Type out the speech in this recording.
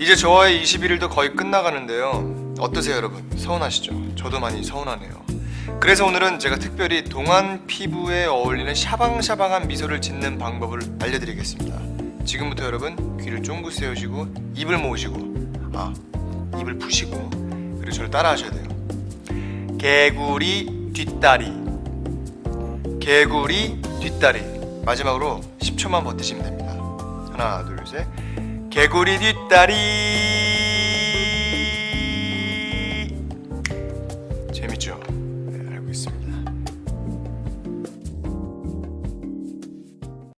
이제 저와의 21일도 거의 끝나가는데요. 어떠세요 여러분? 서운하시죠? 저도 많이 서운하네요. 그래서 오늘은 제가 특별히 동안 피부에 어울리는 샤방샤방한 미소를 짓는 방법을 알려드리겠습니다. 지금부터 여러분 귀를 쫑긋 세우시고 입을 모으시고 입을 푸시고 그리고 저를 따라 하셔야 돼요. 개구리 뒷다리, 개구리 뒷다리. 마지막으로 10초만 버티시면 됩니다. 하나 둘 셋. 개구리 뒷다리.